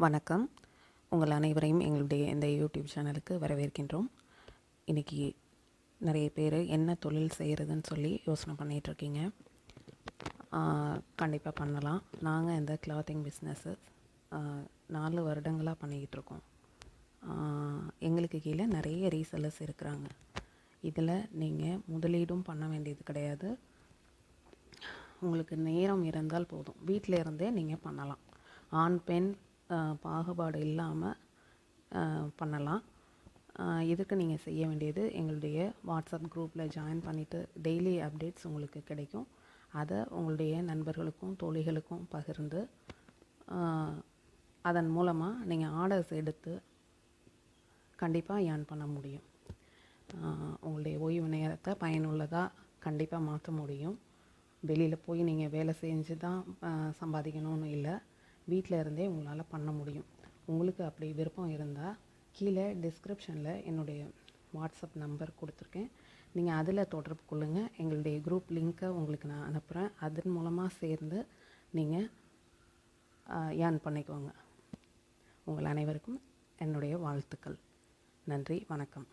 வணக்கம். உங்கள் அனைவரையும் எங்களுடைய இந்த யூடியூப் சேனலுக்கு வரவேற்கின்றோம். இன்றைக்கி நிறைய பேர் என்ன தொழில் செய்கிறதுன்னு சொல்லி யோசனை பண்ணிகிட்ருக்கீங்க. கண்டிப்பாக பண்ணலாம். நாங்கள் இந்த கிளாத்திங் பிஸ்னஸ்ஸு 4 வருடங்களாக பண்ணிக்கிட்டுருக்கோம். எங்களுக்கு கீழே நிறைய ரீசெல்லர்ஸ் இருக்கிறாங்க. இதில் நீங்கள் முதலீடும் பண்ண வேண்டியது கிடையாது. உங்களுக்கு நேரம் இருந்தால் போதும், வீட்டில் இருந்தே நீங்கள் பண்ணலாம். ஆண் பெண் பாகுபாடு இல்லாமல் பண்ணலாம். இதுக்கு நீங்கள் செய்ய வேண்டியது, எங்களுடைய வாட்ஸ்அப் குரூப்பில் ஜாயின் பண்ணிவிட்டு டெய்லி அப்டேட்ஸ் உங்களுக்கு கிடைக்கும். அதை உங்களுடைய நண்பர்களுக்கும் தோழிகளுக்கும் பகிர்ந்து அதன் மூலமாக நீங்கள் ஆர்டர்ஸ் எடுத்து கண்டிப்பாக ஏர்ன் பண்ண முடியும். உங்களுடைய ஓய்வு நேரத்தை பயனுள்ளதாக கண்டிப்பாக மாற்ற முடியும். வெளியில் போய் நீங்கள் வேலை செஞ்சு தான் சம்பாதிக்கணும்னு இல்லை, வீட்டில் இருந்தே உங்களால் பண்ண முடியும். உங்களுக்கு அப்படி விருப்பம் இருந்தால் கீழே டிஸ்கிரிப்ஷனில் என்னுடைய வாட்ஸ்அப் நம்பர் கொடுத்துருக்கேன். நீங்கள் அதில் தொடர்பு கொள்ளுங்கள். எங்களுடைய குரூப் லிங்க்கை உங்களுக்கு நான் அனுப்புகிறேன். அதன் மூலமாக சேர்ந்து நீங்கள் ஏர்ன் பண்ணிக்குவாங்க. உங்கள் அனைவருக்கும் என்னுடைய வாழ்த்துக்கள். நன்றி, வணக்கம்.